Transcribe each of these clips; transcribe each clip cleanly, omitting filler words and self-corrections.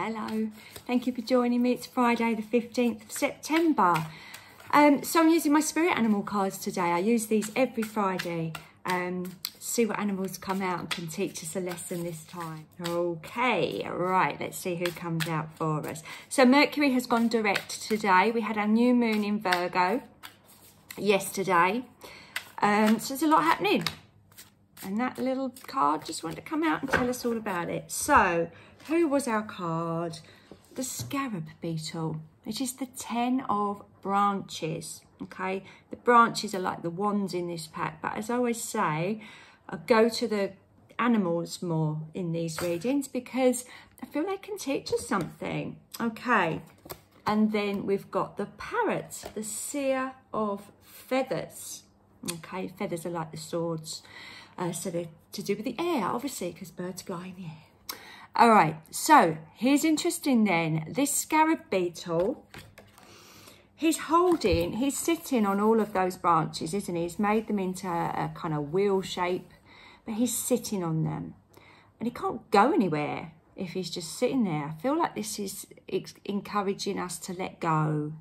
Hello, thank you for joining me. It's Friday the 15th of September. So I'm using my spirit animal cards today. I use these every Friday. See what animals come out and can teach us a lesson this time. Okay, right, let's see who comes out for us. So Mercury has gone direct today. We had our new moon in Virgo yesterday. So there's a lot happening. And that little card just wanted to come out and tell us all about it. So, who was our card? The Scarab Beetle. It is the 10 of branches, okay? The branches are like the wands in this pack, but as I always say, I go to the animals more in these readings because I feel they can teach us something, okay? And then we've got the Parrot, the Seer of Feathers, okay? Feathers are like the swords. So they're to do with the air, obviously, because birds fly in the air. All right, so here's interesting then. This Scarab Beetle, he's sitting on all of those branches, isn't he? He's made them into a kind of wheel shape, but he's sitting on them. And he can't go anywhere if he's just sitting there. I feel like this is encouraging us to let go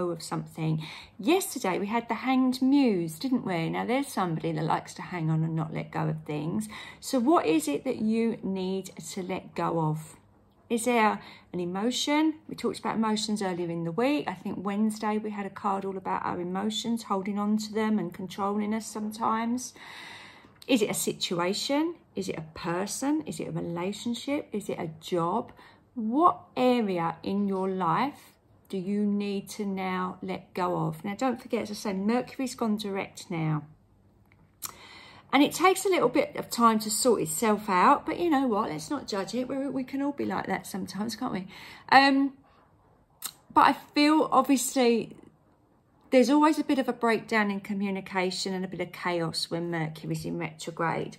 of something. Yesterday we had the Hanged Muse, didn't we? Now there's somebody that likes to hang on and not let go of things. So what is it that you need to let go of? Is there an emotion? We talked about emotions earlier in the week. I think Wednesday we had a card all about our emotions, holding on to them and controlling us sometimes. Is it a situation? Is it a person? Is it a relationship? Is it a job? What area in your life do you need to now let go of? Now, don't forget, as I say, Mercury's gone direct now. And it takes a little bit of time to sort itself out. But you know what? Let's not judge it. We can all be like that sometimes, can't we? But I feel, obviously, there's always a bit of a breakdown in communication and a bit of chaos when Mercury's in retrograde.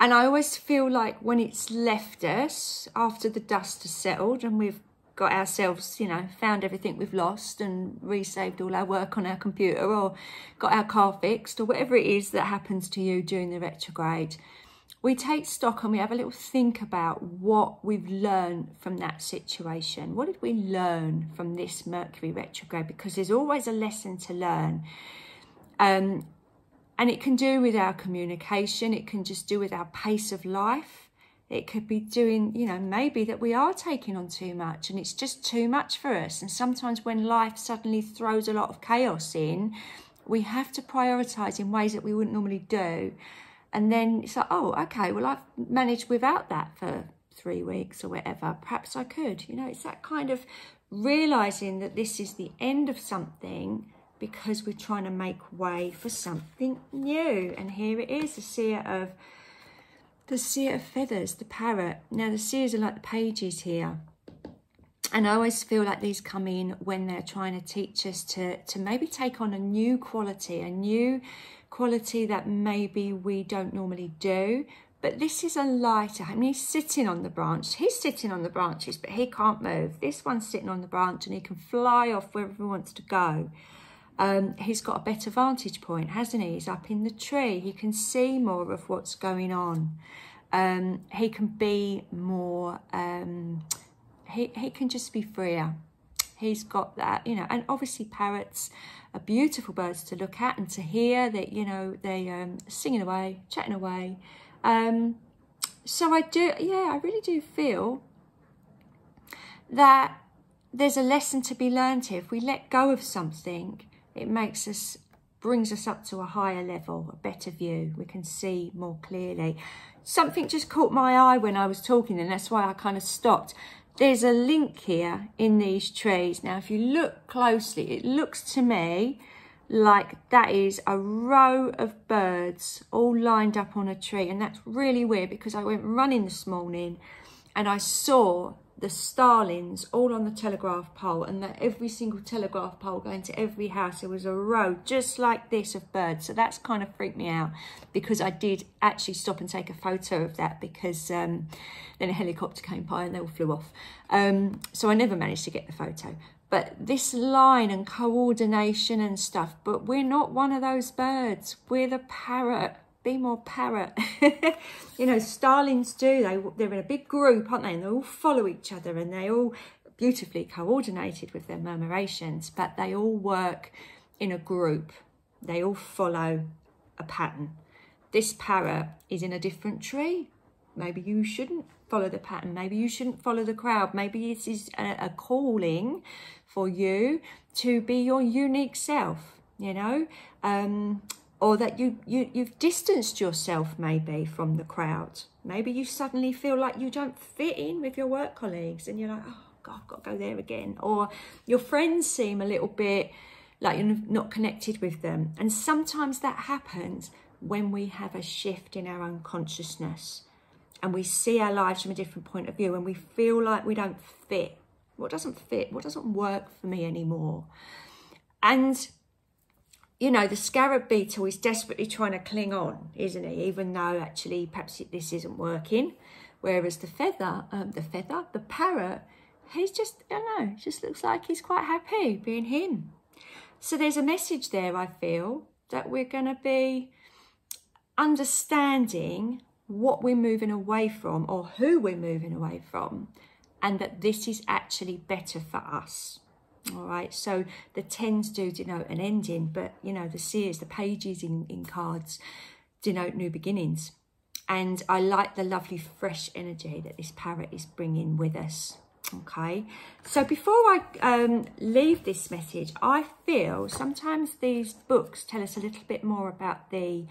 And I always feel like when it's left us, after the dust has settled and we've got ourselves, you know, found everything we've lost and resaved all our work on our computer or got our car fixed or whatever it is that happens to you during the retrograde, we take stock and we have a little think about what we've learned from that situation. What did we learn from this Mercury retrograde? Because there's always a lesson to learn. And it can do with our communication. It can just do with our pace of life. It could be doing, you know, maybe that we are taking on too much and it's just too much for us. And sometimes when life suddenly throws a lot of chaos in, we have to prioritise in ways that we wouldn't normally do. And then it's like, oh, okay, well, I've managed without that for 3 weeks or whatever. Perhaps I could. You know, it's that kind of realising that this is the end of something because we're trying to make way for something new. And here it is, the Seer of Feathers, the Parrot. Now, the Seers are like the pages here. And I always feel like these come in when they're trying to teach us to maybe take on a new quality that maybe we don't normally do. But this is a lighter. I mean, he's sitting on the branch. He's sitting on the branches, but he can't move. This one's sitting on the branch and he can fly off wherever he wants to go. He's got a better vantage point, hasn't he? He's up in the tree. He can see more of what's going on. He can be more... He can just be freer. He's got that, you know, and obviously parrots are beautiful birds to look at and to hear. That, you know, they singing away, chatting away. So I really do feel that there's a lesson to be learned here. If we let go of something, it brings us up to a higher level, a better view. We can see more clearly. Something just caught my eye when I was talking, and that's why I kind of stopped. There's a link here in these trees. Now, if you look closely, it looks to me like that is a row of birds all lined up on a tree. And that's really weird because I went running this morning and I saw the starlings all on the telegraph pole, and that every single telegraph pole going to every house, there was a row just like this of birds. So that's kind of freaked me out because I did actually stop and take a photo of that because then a helicopter came by and they all flew off. So I never managed to get the photo. But this line and coordination and stuff, but we're not one of those birds. We're the parrot. Be more parrot. You know, starlings do. They're in a big group, aren't they? And they all follow each other, and they all beautifully coordinated with their murmurations, but they all work in a group. They all follow a pattern. This parrot is in a different tree. Maybe you shouldn't follow the pattern. Maybe you shouldn't follow the crowd. Maybe this is a calling for you to be your unique self, you know, or that you've distanced yourself maybe from the crowd. Maybe you suddenly feel like you don't fit in with your work colleagues, and you're like, oh God, I've got to go there again. Or your friends seem a little bit like you're not connected with them. And sometimes that happens when we have a shift in our own consciousness and we see our lives from a different point of view, and we feel like we don't fit. What doesn't fit? What doesn't work for me anymore? And you know, the scarab beetle is desperately trying to cling on, isn't he? Even though actually perhaps this isn't working. Whereas the parrot, he's just, I don't know, just looks like he's quite happy being him. So there's a message there, I feel, that we're going to be understanding what we're moving away from, or who we're moving away from, and that this is actually better for us. All right, so the 10s do denote an ending, but you know, the seers, the pages in cards denote new beginnings. And I like the lovely fresh energy that this parrot is bringing with us. Okay, so before I leave this message, I feel sometimes these books tell us a little bit more about the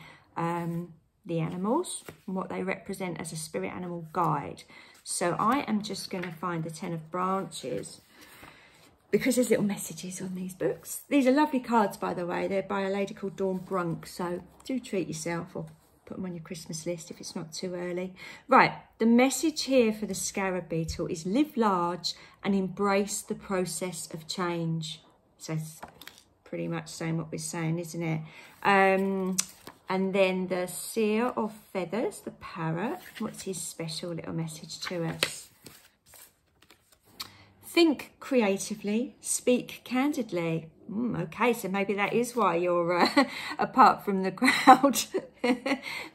animals and what they represent as a spirit animal guide. So I am just going to find the 10 of branches, because there's little messages on these books. These are lovely cards, by the way. They're by a lady called Dawn Brunk, so do treat yourself, or put them on your Christmas list if it's not too early. Right, the message here for the scarab beetle is live large and embrace the process of change. So it's pretty much saying what we're saying, isn't it? And then the seer of feathers, the parrot, what's his special little message to us? Think creatively, speak candidly. Okay, so maybe that is why you're apart from the crowd,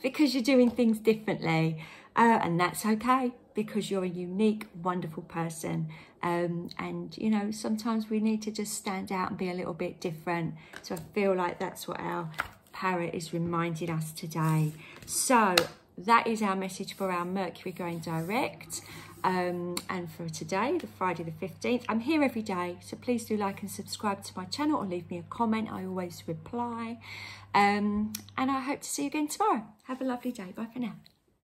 because you're doing things differently. And that's okay, because you're a unique, wonderful person. And, you know, sometimes we need to just stand out and be a little bit different. So I feel like that's what our parrot is reminding us today. So that is our message for our Mercury going direct. And for today, the Friday the 15th, I'm here every day, so please do like and subscribe to my channel, or leave me a comment. I always reply. And I hope to see you again tomorrow. Have a lovely day. Bye for now.